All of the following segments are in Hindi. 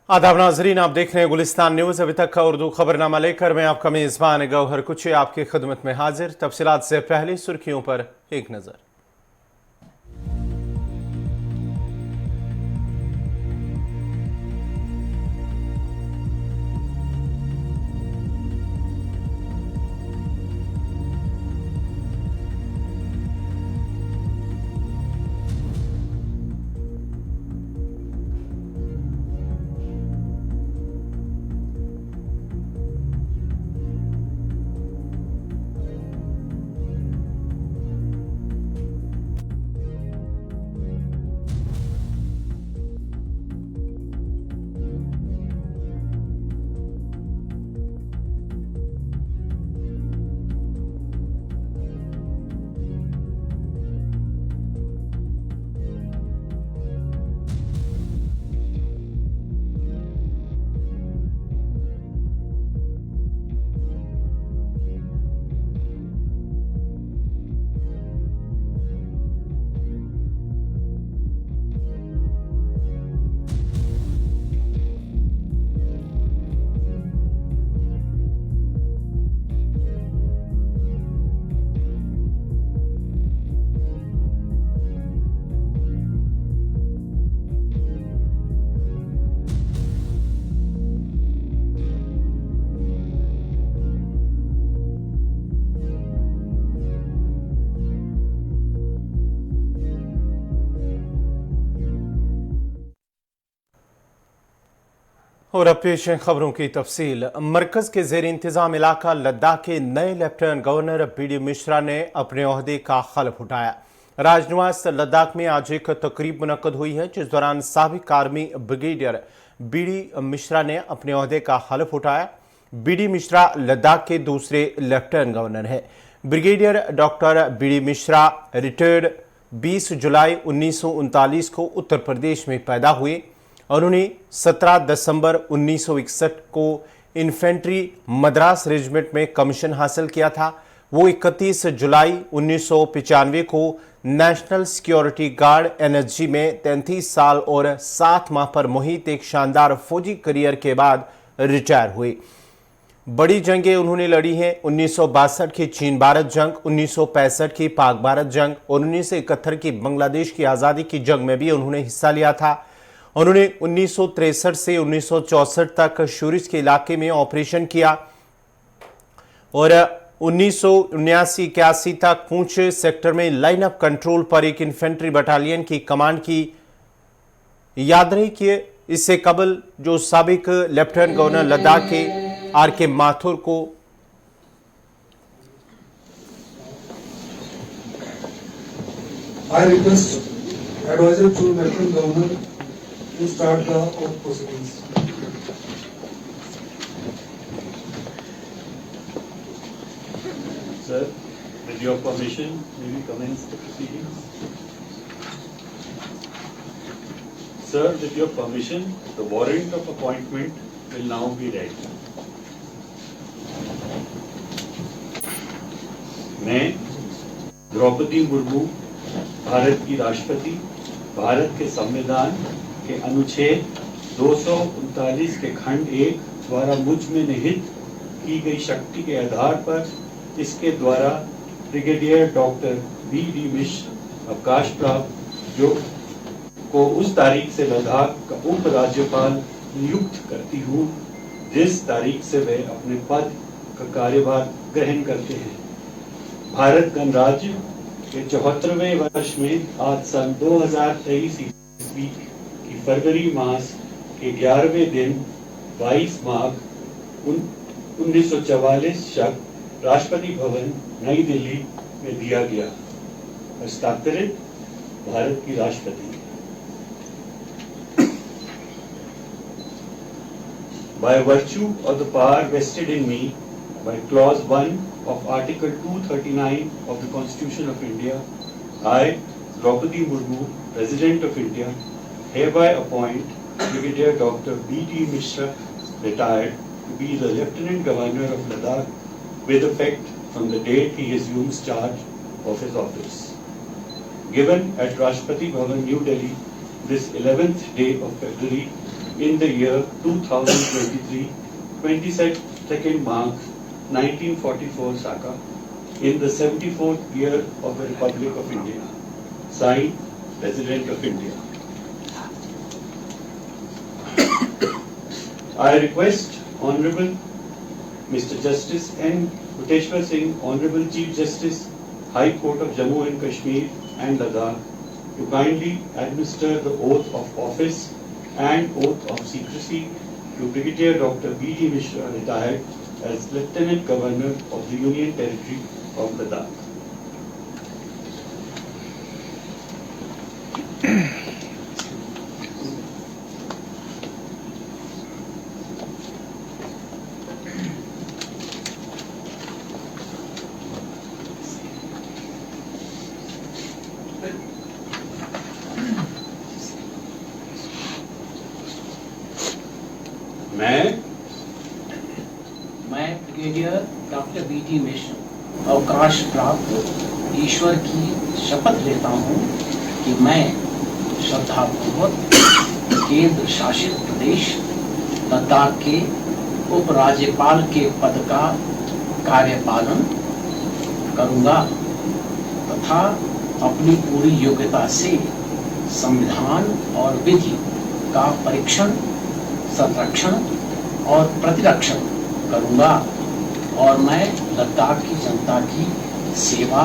आदाब नाजरीन, आप देख रहे हैं गुलिस्तान न्यूज़। अभी तक का उर्दू खबरनामा लेकर मैं आपका मेज़बान गौहर कुछ आपकी खिदमत में हाजिर। तफसीलात से पहले सुर्खियों पर एक नज़र। और अब पेश है खबरों की तफसील। मरकज के जेर इंतजाम इलाका लद्दाख के नए लेफ्टिनेंट गवर्नर बीडी मिश्रा ने अपने ओहदे का हल्फ उठाया। राजनिवास लद्दाख में आज एक तकरीब मुनक्कद हुई है, जिस दौरान साबिक आर्मी ब्रिगेडियर बीडी मिश्रा ने अपने ओहदे का हल्फ उठाया। बीडी मिश्रा लद्दाख के दूसरे लेफ्टिनेंट गवर्नर हैं। Brigadier doctor BD Mishra retired 20 जुलाई 1939 को उत्तर प्रदेश में पैदा हुए। उन्होंने 17 दिसंबर 1961 को इन्फेंट्री मद्रास रेजिमेंट में कमीशन हासिल किया था। वो 31 जुलाई 1995 को नेशनल सिक्योरिटी गार्ड एनएसजी में 33 साल और 7 माह पर मुहित एक शानदार फौजी करियर के बाद रिटायर हुए। बड़ी जंगें उन्होंने लड़ी हैं। 1962 की चीन भारत जंग, 1965 की पाक भारत जंग और 1971 की बांग्लादेश की आज़ादी की जंग में भी उन्होंने हिस्सा लिया था। उन्होंने 1963 से 1964 तक शूरिश के इलाके में ऑपरेशन किया और 1979-81 तक पूंछ सेक्टर में लाइन ऑफ कंट्रोल पर एक इन्फेंट्री बटालियन की कमांड की। याद रहे कि इससे कबल जो साबिक लेफ्टिनेंट गवर्नर लद्दाख के आर.के. माथुर को I request advisor to Lieutenant Governor to start the court proceedings. Sir, with your permission, may we commence the proceedings? Sir, with your permission, the warrant of appointment will now be read. मैं द्रौपदी मुर्मू, भारत की राष्ट्रपति, भारत के संविधान के अनुच्छेद 239 के खंड 1 द्वारा मुझ में निहित की गई शक्ति के आधार पर इसके द्वारा ब्रिगेडियर डॉक्टर बी.डी. मिश्र अवकाश प्राप्त जो को उस तारीख से लद्दाख का उप राज्यपाल नियुक्त करती हूँ जिस तारीख से वे अपने पद का कार्यभार ग्रहण करते हैं। भारत गणराज्य के 74वें वर्ष में आज सन 2023 ईस्वी की फरवरी मास के 11वें दिन 22 माघ 1944 शक राष्ट्रपति भवन नई दिल्ली में दिया गया। हस्ताक्षरित भारत की राष्ट्रपति। By virtue of the power vested in me by clause 1 of Article 239 of the Constitution of India, I, Draupadi Murmu, President of India, hereby appoint Brigadier Dr. B.D. Mishra, retired, to be the Lieutenant Governor of Ladakh with effect from the date he assumes charge of his office. Given at Rashtrapati Bhavan, New Delhi, this 11th day of February in the year 2023, 22nd March 1944 Saka, in the 74th year of the Republic of India. Signed, President of India. I request Honorable Mr. Justice N. Bhuteshwar Singh, Honorable Chief Justice, High Court of Jammu and Kashmir and Ladakh, to kindly administer the oath of office and oath of secrecy to Brigadier Dr. B.D. Mishra, retired as Lieutenant Governor of the Union Territory of Ladakh. मैं ब्रिगेडियर डॉक्टर B.D. मिश्र अवकाश प्राप्त ईश्वर की शपथ लेता हूँ कि मैं श्रद्धापूर्वक केंद्र शासित प्रदेश लद्दाख के उपराज्यपाल के पद का कार्यपालन करूँगा तथा अपनी पूरी योग्यता से संविधान और विधि का परीक्षण, संरक्षण और प्रतिरक्षण करूँगा और मैं लद्दाख की जनता की सेवा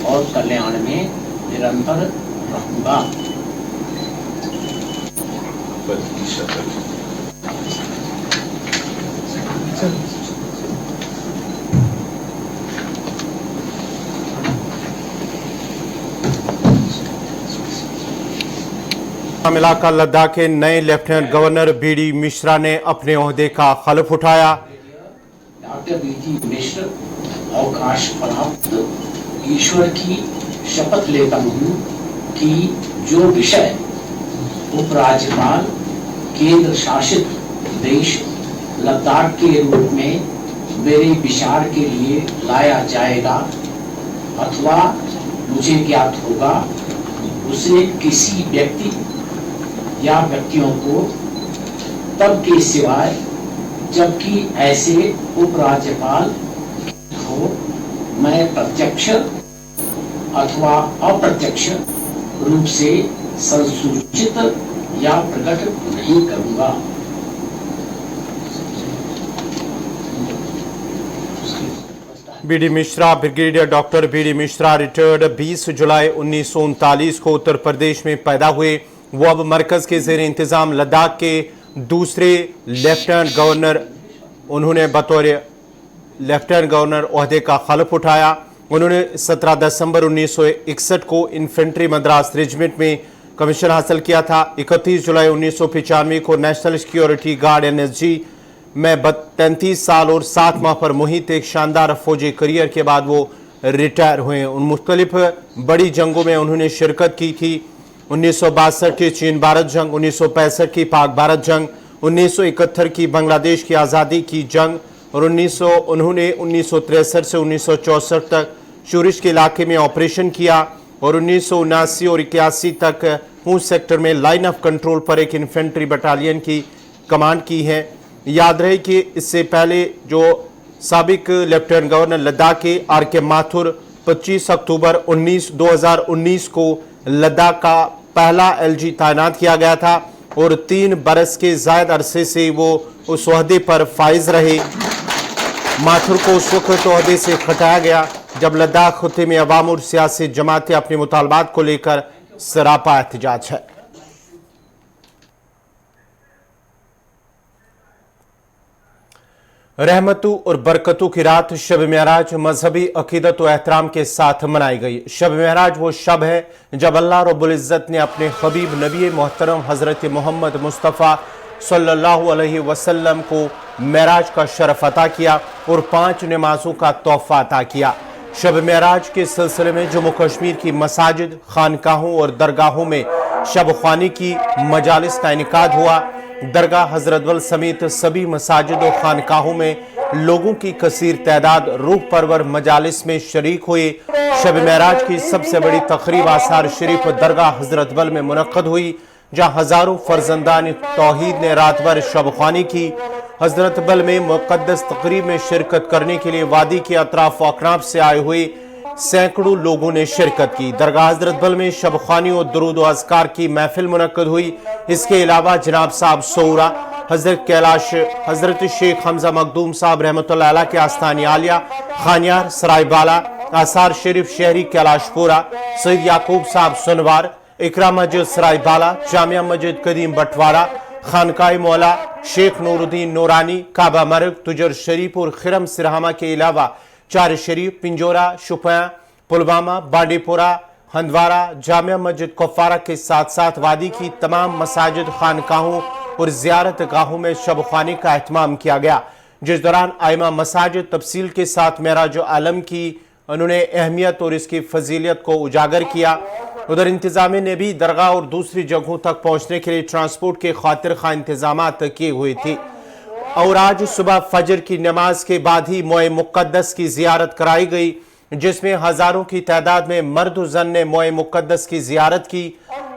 और कल्याण में निरंतर रहूँगा। इलाका लद्दाख के नए लेफ्टिनेंट गवर्नर B.D. मिश्रा ने अपने ओहदे का हलफ उठाया। Doctor B.D. मिश्र अवकाश प्राप्त ईश्वर की शपथ लेता हूँ कि जो विषय उपराज्यपाल केंद्र शासित प्रदेश लद्दाख के रूप में मेरे विचार के लिए लाया जाएगा अथवा मुझे ज्ञात होगा, उसे किसी व्यक्ति या व्यक्तियों को तब के सिवाय जबकि ऐसे उपराज्यपाल हो मैं प्रत्यक्ष अथवा अप्रत्यक्ष रूप से संसूचित या प्रकट नहीं करूंगा। B.D. Mishra brigadier doctor B.D. Mishra retired 20 जुलाई 1939 को उत्तर प्रदेश में पैदा हुए। वो अब मरकज के ज़ेर इंतज़ाम लद्दाख के दूसरे लेफ्टिनेंट गवर्नर, उन्होंने बतौर लेफ्टिनेंट गवर्नर ओहदे का हलफ उठाया। उन्होंने 17 दिसंबर 1961 को इन्फेंट्री मद्रास रेजिमेंट में कमीशन हासिल किया था। 31 जुलाई 1995 को नेशनल सिक्योरिटी गार्ड NSG में 33 साल और 7 माह पर मुहित एक शानदार फौजी करियर के बाद वो रिटायर हुए। उन मुख्तलिफ बड़ी जंगों में उन्होंने शिरकत की थी। 1962 की चीन भारत जंग, 1965 की पाक भारत जंग, 1971 की बांग्लादेश की आज़ादी की जंग और उन्होंने 1963 से 1964 तक शूरिश के इलाके में ऑपरेशन किया और 1979 और 81 तक पूंछ सेक्टर में लाइन ऑफ कंट्रोल पर एक इन्फेंट्री बटालियन की कमांड की है। याद रहे कि इससे पहले जो साबिक लेफ्टिनेंट गवर्नर लद्दाख के R.K. माथुर 25 अक्टूबर 2019 को लद्दाख का पहला LG तैनात किया गया था और 3 बरस के जायद अरसे से वो उस ओहदे पर फाइज रहे। माथुर को उस वक्त ओहदे से हटाया गया जब लद्दाख खत्े में अवाम और सियासी जमातें अपने मुतालबात को लेकर सरापा एहतजाज है। रहमतों और बरकतों की रात शब मेराज मजहबी अकीदत और एहतराम के साथ मनाई गई। शब मेराज वो शब है जब अल्लाह रब्बुल इज़्ज़त ने अपने हबीब नबी मोहतरम हज़रत मोहम्मद मुस्तफ़ा सल्लल्लाहु अलैहि वसल्लम को मेराज का शरफ अता किया और 5 नमाजों का तोहफा अता किया। शब मेराज के सिलसिले में जम्मू कश्मीर की मसाजिद, खानकाहों और दरगाहों में शब ख्वानी की मजालिस का इनेकाद हुआ। दरगाह हजरतवल समेत सभी मसाजिद और खानकाहों में लोगों की कसीर तादाद रूह परवर मजालिस में शरीक हुए। शब मेराज की सबसे बड़ी तकरीब आसार शरीफ दरगाह हजरतवल में मुनक्कद हुई, जहां हजारों फर्जंदान तौहीद ने रात भर शब-ख्वानी की। हजरत बल में मुक़द्दस तकरीब में शिरकत करने के लिए वादी के अतराफ व अकनाफ से आए हुए सैकड़ों लोगों ने शिरकत की। दरगाह हजरत बल में शब-ख्वानी और दुरूद व अज़कार की महफिल मुनक्कद हुई। इसके अलावा जनाब साहब सोरा, हजरत कैलाश, हजरत शेख हमजा मखदूम साहब रहमतुल्लाह अलैह के आस्थानी आलिया, खानियार सरायबाला, आसार शरीफ शहरी कैलाशपुरा, सईद याकूब साहब सुनवार, इकरा मस्जिद सरायबाला, जामिया मस्जिद कदीम बटवारा, खानकाए मौला शेख नूरुद्दीन नूरानी, काबा मर्ग, तुजर शरीफ और खिरम सिरहामा के अलावा चार शरीफ, पिंजोरा, शुपया, पुलवामा, बांडीपुरा, हंदवारा, जामिया मस्जिद कुफारा के साथ साथ वादी की तमाम मसाजिद, खानकाहों और जियारत गाहों में शब ख्वानी का एहतमाम किया गया, जिस दौरान आइमा मसाजिद तफसील के साथ मेराज आलम की उन्होंने अहमियत और इसकी फजीलियत को उजागर किया। उधर इंतजामिया ने भी दरगाह और दूसरी जगहों तक पहुंचने के लिए ट्रांसपोर्ट के खातिर खा इंतजाम किए हुए थे और आज सुबह फजर की नमाज के बाद ही मोए मुक़द्दस की जियारत कराई गई, जिसमें हजारों की तादाद में मर्द व जन ने मोए मुक़द्दस की जियारत की।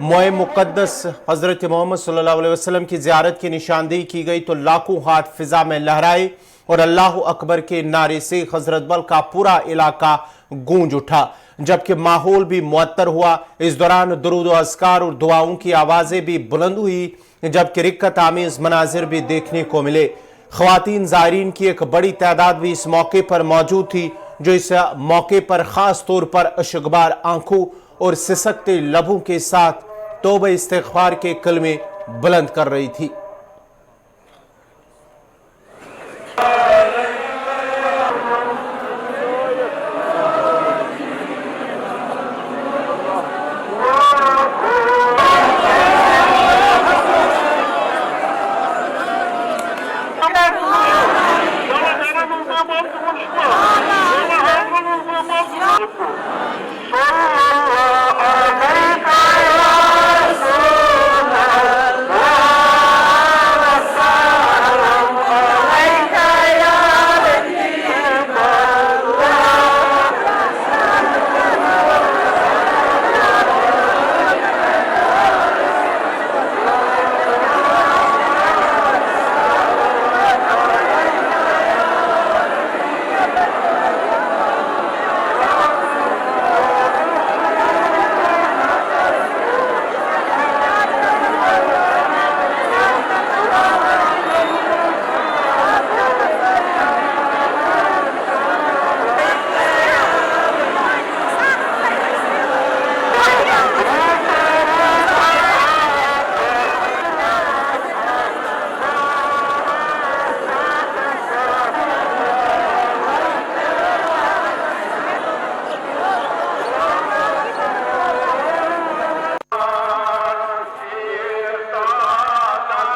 मोए मुक़द्दस हजरत मोहम्मद सल्लल्लाहु अलैहि वसल्लम की जियारत की निशानदेही की गई तो लाखों हाथ फिजा में लहराए और अल्लाह अकबर के नारे से हजरत बल का पूरा इलाका गूंज उठा, जबकि माहौल भी मुअत्तर हुआ। इस दौरान दुरूद व अज़कार और दुआओं की आवाज़ें भी बुलंद हुई, जबकि रिक्कत आमीज़ मनाजिर भी देखने को मिले। ख़वातीन ज़ायरीन की एक बड़ी तादाद भी इस मौके पर मौजूद थी, जो इस मौके पर ख़ास तौर पर अशकबार आंखों और सिसकते लबों के साथ तौबा इस्तिग़फ़ार के कलमे बुलंद कर रही थी।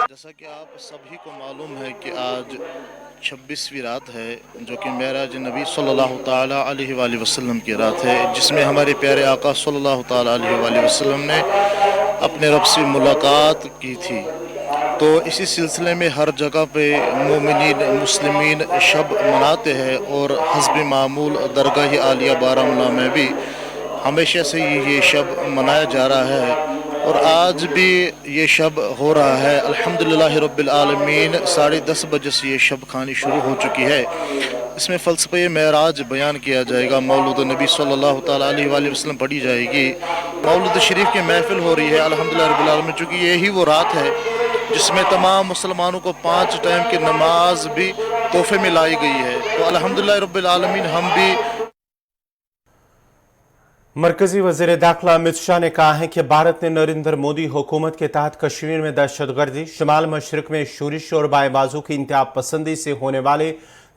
जैसा कि आप सभी को मालूम है कि आज 26वीं रात है, जो कि मेराज नबी सल्लल्लाहु ताला अलैहि वसल्लम की रात है, जिसमें हमारे प्यारे आका सल्लल्लाहु ताला अलैहि वसल्लम ने अपने रब से मुलाकात की थी। तो इसी सिलसिले में हर जगह पे मोमिनीन मुस्लिमीन शब मनाते हैं और हस्ब मामूल दरगाह आलिया बारामुल्ला में भी हमेशा से ये शब मनाया जा रहा है और आज भी ये शब हो रहा है। अल्हम्दुलिल्लाह रब्बिल आलमीन 10:30 बजे से ये शब खानी शुरू हो चुकी है। इसमें फ़लसफ़े मेराज बयान किया जाएगा, मौलूद नबी सल्लल्लाहु ताला अलैहि वसल्लम पढ़ी जाएगी, मौलूद शरीफ की महफिल हो रही है अल्हम्दुलिल्लाह रब्बिल आलमीन, चूँकि यही वो रात है जिसमें तमाम मुसलमानों को 5 टाइम की नमाज भी तोहफे में लाई गई है। तो अल्हम्दुलिल्लाह रब्बिल आलमीन हम भी। मरकजी वज़ीर दाखिला अमित शाह ने कहा है कि भारत ने नरेंद्र मोदी हुकूमत के तहत कश्मीर में दहशतगर्दी, शिमाल मशरक में शोरिश और बाएं बाजू की इंतहा पसंदी से होने वाले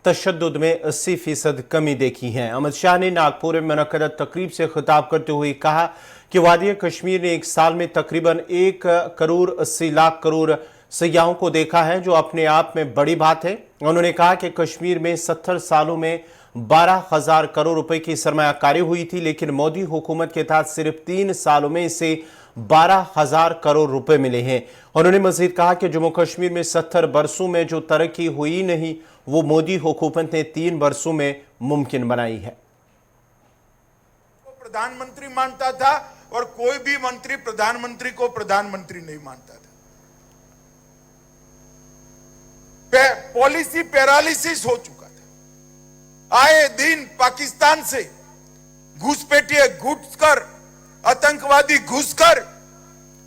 तशद्दुद में 80% कमी देखी है। अमित शाह ने नागपुर में मुनक्कद तकरीब से खिताब करते हुए कहा कि वादी कश्मीर ने एक साल में तकरीबन 1 करोड़ 80 लाख करोड़ सयाहों को देखा है, जो अपने आप में बड़ी बात है। उन्होंने कहा कि कश्मीर में 70 सालों में 12,000 करोड़ रुपए की सरमायाकारी हुई थी, लेकिन मोदी हुकूमत के तहत सिर्फ 3 सालों में इसे 12,000 करोड़ रुपए मिले हैं। उन्होंने मजीद कहा कि जम्मू कश्मीर में 70 बरसों में जो तरक्की हुई नहीं, वो मोदी हुकूमत ने 3 बरसों में मुमकिन बनाई है। प्रधानमंत्री मानता था और कोई भी मंत्री प्रधानमंत्री को प्रधानमंत्री नहीं मानता था। पॉलिसी पैरालिसिस हो चुका था। आए दिन पाकिस्तान से घुसपैठिए घुसकर, आतंकवादी घुसकर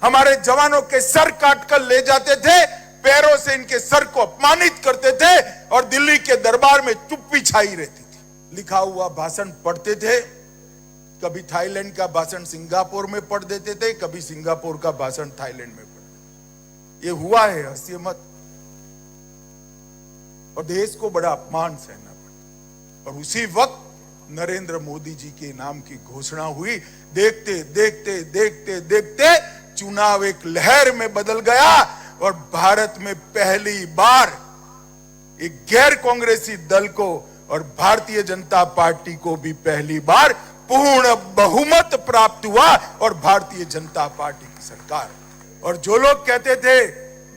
हमारे जवानों के सर काटकर ले जाते थे, पैरों से इनके सर को अपमानित करते थे और दिल्ली के दरबार में चुप्पी छाई रहती थी। लिखा हुआ भाषण पढ़ते थे, कभी थाईलैंड का भाषण सिंगापुर में पढ़ देते थे, कभी सिंगापुर का भाषण थाईलैंड में पढ़ देते। ये हुआ है, हंसिए मत। और देश को बड़ा अपमान सहना पड़ा। और उसी वक्त नरेंद्र मोदी जी के नाम की घोषणा हुई। देखते देखते देखते देखते चुनाव एक लहर में बदल गया और भारत में पहली बार एक गैर कांग्रेसी दल को और भारतीय जनता पार्टी को भी पहली बार पूर्ण बहुमत प्राप्त हुआ और भारतीय जनता पार्टी की सरकार। और जो लोग कहते थे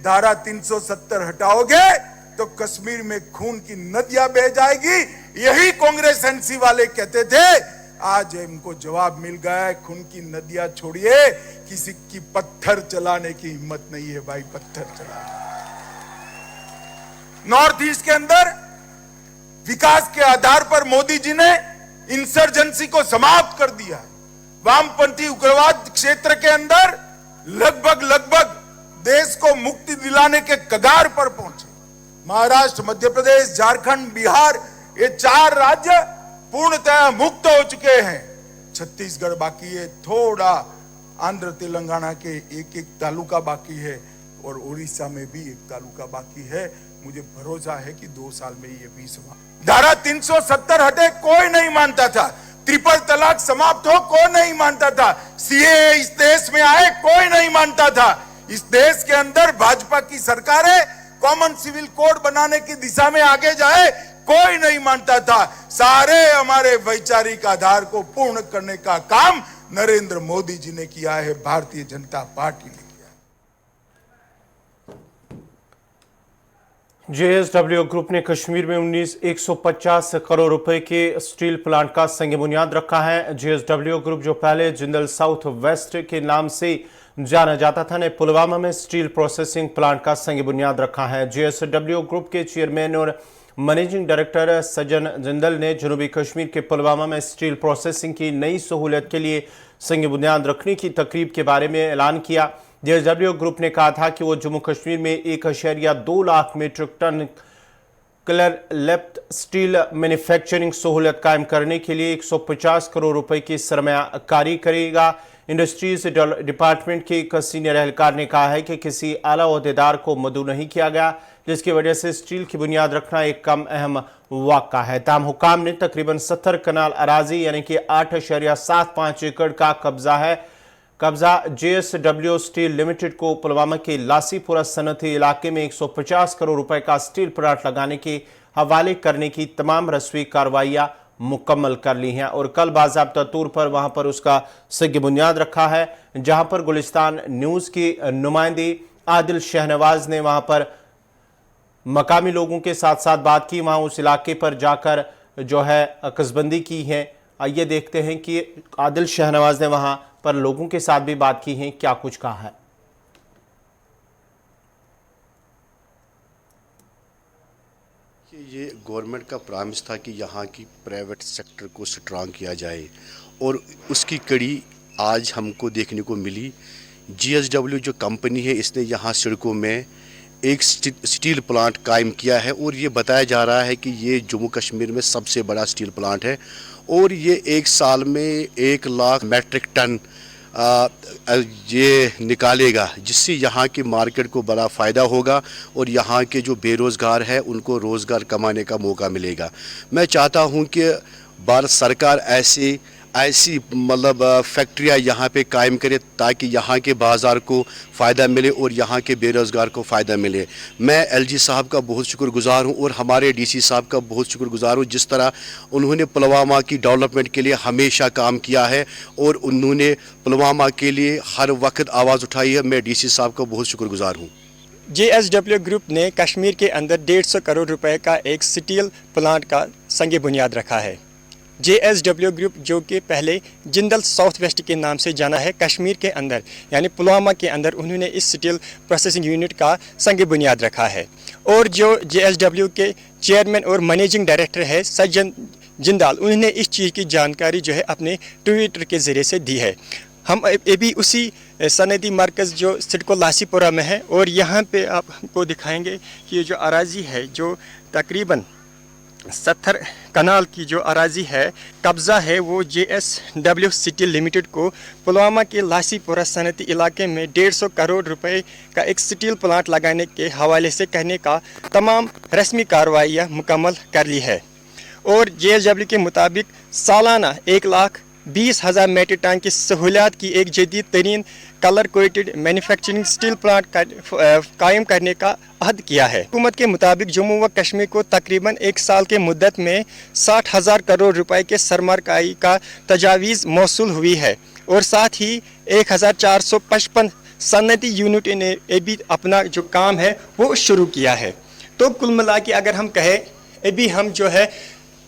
धारा 370 हटाओगे तो कश्मीर में खून की नदियां बह जाएगी, यही कांग्रेस एनसी वाले कहते थे। आज इनको जवाब मिल गया है, खून की नदियां छोड़िए, किसी की पत्थर चलाने की हिम्मत नहीं है भाई, पत्थर चलाने। नॉर्थ ईस्ट के अंदर विकास के आधार पर मोदी जी ने इंसर्जेंसी को समाप्त कर दिया। वामपंथी उग्रवाद क्षेत्र के अंदर लगभग देश को मुक्ति दिलाने के कगार पर पहुंचे। महाराष्ट्र, मध्य प्रदेश, झारखंड, बिहार, ये 4 राज्य पूर्णतः मुक्त हो चुके हैं। छत्तीसगढ़ बाकी है, थोड़ा आंध्र तेलंगाना के एक तालुका बाकी है और उड़ीसा में भी एक तालुका बाकी है। मुझे भरोसा है कि 2 साल में ये भी समाप्त। धारा 370 हटे कोई नहीं मानता था। ट्रिपल तलाक समाप्त हो कोई नहीं मानता था। सीएए इस देश में आए कोई नहीं मानता था। इस देश के अंदर भाजपा की सरकार है, कॉमन सिविल कोड बनाने की दिशा में आगे जाए कोई नहीं मानता था। सारे हमारे वैचारिक आधार को पूर्ण करने का काम नरेंद्र मोदी जी ने किया है, भारतीय जनता पार्टी ने किया। जेएसडब्ल्यू ग्रुप ने कश्मीर में 150 करोड़ रुपए के स्टील प्लांट का संग बुनियाद रखा है। जेएसडब्ल्यू ग्रुप, जो पहले जिंदल साउथ वेस्ट के नाम से जाना जाता था, ने पुलवामा में स्टील प्रोसेसिंग प्लांट का संग बुनियाद रखा है। जेएसडब्ल्यू ग्रुप के चेयरमैन और मैनेजिंग डायरेक्टर सज्जन जिंदल ने जनूबी कश्मीर के पुलवामा में स्टील प्रोसेसिंग की नई सहूलियत के लिए संग बुनियाद रखने की तकरीब के बारे में ऐलान किया। जेएसडब्ल्यू ग्रुप ने कहा था कि वो जम्मू कश्मीर में 1.2 लाख मीट्रिक टन कलर लेप्थ स्टील मैन्युफैक्चरिंग सहूलियत कायम करने के लिए 150 करोड़ रुपए की सरमायाकारी करेगा। इंडस्ट्रीज डिपार्टमेंट के एक सीनियर एहलकार ने कहा है कि किसी आला ओहदेदार को मदऊ नहीं किया गया, जिसकी वजह से स्टील की बुनियाद रखना एक कम अहम वाक़ा है। ताम हुकाम ने तकरीबन 70 कनाल अराजी यानी कि 8.75 एकड़ का कब्जा जेएसडब्ल्यू स्टील लिमिटेड को पुलवामा के लासीपुरा सनती इलाके में 150 करोड़ रुपए का स्टील प्लांट लगाने के हवाले करने की तमाम रस्मी कार्रवाइयां मुकम्मल कर ली हैं और कल बाज़ाब्ता तौर पर वहां पर उसका सग बुनियाद रखा है। जहां पर गुलिस्तान न्यूज़ की नुमाइंदी आदिल शहनवाज ने वहां पर मकामी लोगों के साथ बात की, वहां उस इलाके पर जाकर जो है कस्बंदी की है। आइए देखते हैं कि आदिल शहनवाज ने वहां पर लोगों के साथ भी बात की है, क्या कुछ कहा है। ये गवर्नमेंट का प्रॉमिस था कि यहाँ की प्राइवेट सेक्टर को स्ट्रांग किया जाए और उसकी कड़ी आज हमको देखने को मिली। जेएसडब्ल्यू जो कंपनी है, इसने यहाँ सड़कों में एक स्टील प्लांट कायम किया है और ये बताया जा रहा है कि ये जम्मू कश्मीर में सबसे बड़ा स्टील प्लांट है और ये 1 साल में 1 लाख मैट्रिक टन ये निकालेगा, जिससे यहाँ की मार्केट को बड़ा फ़ायदा होगा और यहाँ के जो बेरोज़गार है उनको रोज़गार कमाने का मौका मिलेगा। मैं चाहता हूँ कि भारत सरकार ऐसी मतलब फैक्ट्रियाँ यहाँ पे कायम करे ताकि यहाँ के बाज़ार को फ़ायदा मिले और यहाँ के बेरोज़गार को फ़ायदा मिले। मैं एलजी साहब का बहुत शुक्रगुज़ार हूँ और हमारे डीसी साहब का बहुत शुक्रगुज़ार हूँ, जिस तरह उन्होंने पुलवामा की डेवलपमेंट के लिए हमेशा काम किया है और उन्होंने पुलवामा के लिए हर वक्त आवाज़ उठाई है। मैं डीसी साहब का बहुत शुक्रगुज़ार हूँ। जेएसडब्ल्यू ग्रुप ने कश्मीर के अंदर 150 करोड़ रुपए का एक स्टील प्लांट का संग बुनियाद रखा है। JSW ग्रुप, जो कि पहले जिंदल साउथ वेस्ट के नाम से जाना है, कश्मीर के अंदर यानी पुलवामा के अंदर उन्होंने इस स्टील प्रोसेसिंग यूनिट का संग बुनियाद रखा है। और जो JSW के चेयरमैन और मैनेजिंग डायरेक्टर है सज्जन जिंदाल, उन्होंने इस चीज़ की जानकारी जो है अपने ट्विटर के ज़रिए से दी है। हम अभी उसी सनदी मरकज़ जो सिडको लासीपुरा में है, और यहाँ पे आपको दिखाएंगे कि ये जो अराजी है, जो तकरीबन 70 कनाल की जो अराजी है, कब्ज़ा है वो JSW स्टील लिमिटेड को पुलवामा के लासीपुरा सनती इलाके में 150 करोड़ रुपए का एक स्टील प्लांट लगाने के हवाले से कहने का तमाम रस्मी कार्रवाइयाँ मुकम्मल कर ली है। और JSW के मुताबिक सालाना 1,20,000 मेट्रिक टन की सहूलियात की एक जदीद तरीन colour coated manufacturing steel plant कायम करने का अहद किया है। हुकूमत के मुताबिक जम्मू व कश्मीर को तकरीबन 1 साल के मुद्दत में 60,000 करोड़ रुपए के सरमाकारी का तजावीज़ मौसूल हुई है, और साथ ही 1,455 सनती यूनिट ने अभी अपना जो काम है वो शुरू किया है। तो कुल मिला के अगर हम कहें, अभी हम जो है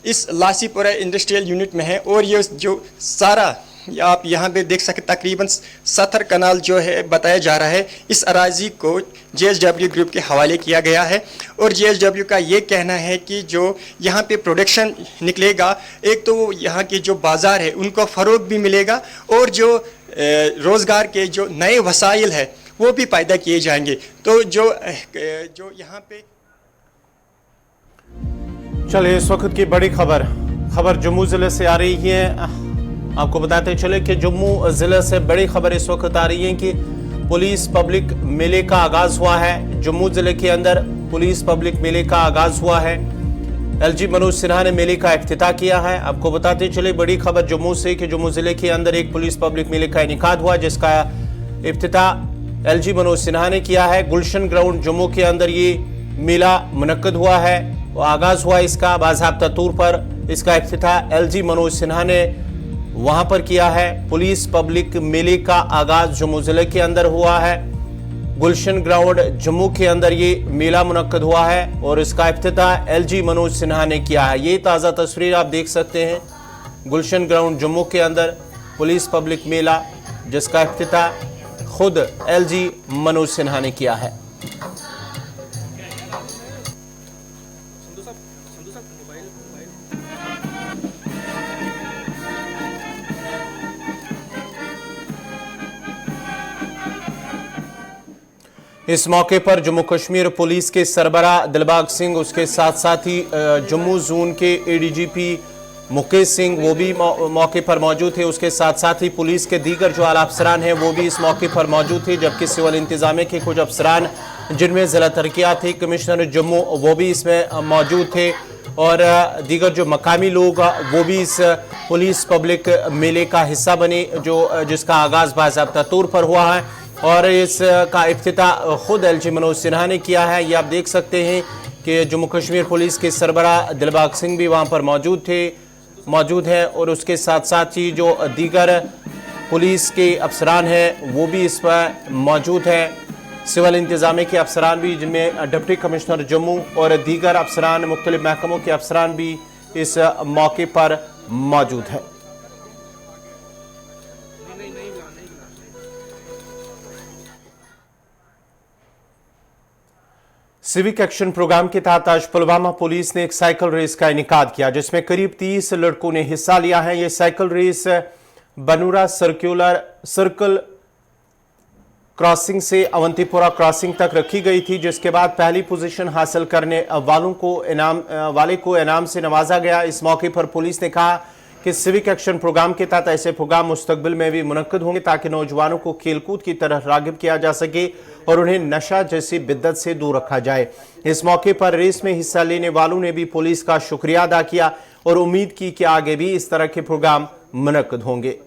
इस लासीपुरा इंडस्ट्रियल यूनिट में है, और ये जो सारा आप यहाँ पे देख सकते तकरीबन 70 कनाल जो है बताया जा रहा है, इस अराजी को JSW ग्रुप के हवाले किया गया है। और JSW का ये कहना है कि जो यहाँ पे प्रोडक्शन निकलेगा, एक तो यहाँ के जो बाज़ार है उनको फ़रोग भी मिलेगा, और जो रोज़गार के जो नए वसाइल है वो भी पैदा किए जाएंगे। तो जो यहाँ पे चलिए, इस वक्त की बड़ी खबर जम्मू ज़िले से आ रही है। आपको बताते चले कि जम्मू ज़िले से बड़ी खबर इस वक्त आ रही है कि पुलिस पब्लिक मेले का आगाज़ हुआ है। जम्मू ज़िले के अंदर पुलिस पब्लिक मेले का आगाज़ हुआ है। LG मनोज सिन्हा ने मेले का इफ्तिताह किया है। आपको बताते चले बड़ी खबर जम्मू से कि जम्मू ज़िले के अंदर एक पुलिस पब्लिक मेले का इनेकाद हुआ, जिसका इफ्तिताह LG मनोज सिन्हा ने किया है। गुलशन ग्राउंड जम्मू के अंदर ये मेला मुनक्कद हुआ है, आगाज़ हुआ इसका बाज़ाब्ता तौर पर। इसका इफ्तिताह LG मनोज सिन्हा ने वहां पर किया है। पुलिस पब्लिक मेले का आगाज जम्मू जिले के अंदर हुआ है। गुलशन ग्राउंड जम्मू के अंदर ये मेला मुनक्कद हुआ है, और इसका इफ्तिताह LG मनोज सिन्हा ने किया है। ये ताज़ा तस्वीर आप देख सकते हैं, गुलशन ग्राउंड जम्मू के अंदर पुलिस पब्लिक मेला, जिसका इफ्तिताह खुद LG मनोज सिन्हा ने किया है। इस मौके पर जम्मू कश्मीर पुलिस के सरबरा दिलबाग सिंह, उसके साथ साथ ही जम्मू जोन के ADGP मुकेश सिंह वो भी मौके पर मौजूद थे। उसके साथ साथ ही पुलिस के दीगर जो आला अफसरान हैं वो भी इस मौके पर मौजूद थे, जबकि सिविल इंतजामिया के कुछ अफसरान जिनमें ज़िला तरक्यात थे, कमिश्नर जम्मू वो भी इसमें मौजूद थे, और दीगर जो मकामी लोग वो भी इस पुलिस पब्लिक मेले का हिस्सा बने, जिसका आगाज़ बाज़ाब्ता तौर पर हुआ है। और इसका इफ्तिताह खुद LG मनोज सिन्हा ने किया है। ये आप देख सकते हैं कि जम्मू कश्मीर पुलिस के सरबरा दिलबाग सिंह भी वहाँ पर मौजूद हैं, और उसके साथ साथ ही जो दीगर पुलिस के अफसरान हैं वो भी इस पर मौजूद हैं। सिविल इंतजामिया के अफसरान भी, जिनमें डिप्टी कमिश्नर जम्मू और दीगर अफसरान, मुख्तलिफ महकमों के अफसरान भी इस मौके पर मौजूद हैं। सिविक एक्शन प्रोग्राम के तहत आज पुलवामा पुलिस ने एक साइकिल रेस का इनेकाद किया, जिसमें करीब 30 लड़कों ने हिस्सा लिया है। ये साइकिल रेस बनूरा सर्कल क्रॉसिंग से अवंतीपुरा क्रॉसिंग तक रखी गई थी, जिसके बाद पहली पोजीशन हासिल करने वाले को इनाम से नवाजा गया। इस मौके पर पुलिस ने कहा कि सिविक एक्शन प्रोग्राम के तहत ऐसे प्रोग्राम मुस्तकबिल में भी मुनक्कद होंगे, ताकि नौजवानों को खेलकूद की तरह रागिब किया जा सके और उन्हें नशा जैसी बिद्दत से दूर रखा जाए। इस मौके पर रेस में हिस्सा लेने वालों ने भी पुलिस का शुक्रिया अदा किया और उम्मीद की कि आगे भी इस तरह के प्रोग्राम मुनक्कद होंगे।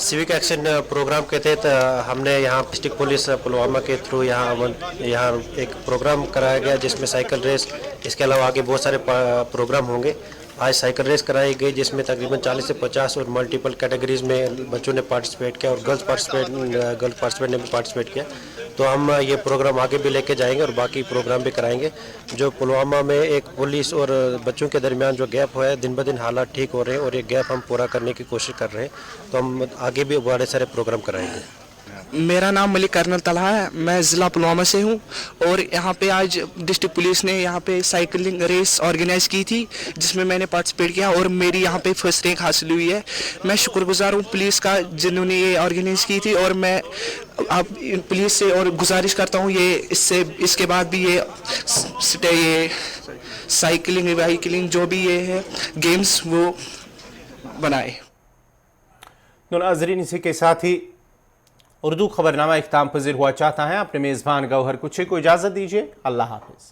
सिविक एक्शन प्रोग्राम के तहत हमने यहाँ डिस्ट्रिक्ट पुलिस पुलवामा के थ्रू यहाँ एक प्रोग्राम कराया गया, जिसमें साइकिल रेस, इसके अलावा आगे बहुत सारे प्रोग्राम होंगे। आज साइकिल रेस कराई गई, जिसमें तकरीबन 40 से 50 और मल्टीपल कैटेगरीज में बच्चों ने पार्टिसिपेट किया, और गर्ल्स पार्टिसिपेंट ने भी पार्टिसिपेट किया। तो हम ये प्रोग्राम आगे भी लेके जाएंगे और बाकी प्रोग्राम भी कराएंगे। जो पुलवामा में एक पुलिस और बच्चों के दरमियान जो गैप हुआ है, दिन ब दिन हालात ठीक हो रहे हैं और ये गैप हम पूरा करने की कोशिश कर रहे हैं, तो हम आगे भी बड़े सारे प्रोग्राम कराएंगे। मेरा नाम मलिक कर्नल तलहा है, मैं ज़िला पुलवामा से हूँ और यहाँ पे आज डिस्ट्रिक्ट पुलिस ने यहाँ पे साइकिलिंग रेस ऑर्गेनाइज की थी जिसमें मैंने पार्टिसिपेट किया और मेरी यहाँ पे फर्स्ट रैंक हासिल हुई है। मैं शुक्रगुजार हूँ पुलिस का जिन्होंने ये ऑर्गेनाइज की थी और मैं अब पुलिस से और गुजारिश करता हूँ ये इसके बाद भी ये साइकिलिंग वाइकिलिंग जो भी ये है गेम्स वो बनाए। तो नाज़रीन, इसी के साथ ही उर्दू खबरनामा इख्तिताम पज़ीर हुआ चाहता है। अपने मेज़बान गौहर कुछे को इजाज़त दीजिए। अल्लाह हाफ़िज़।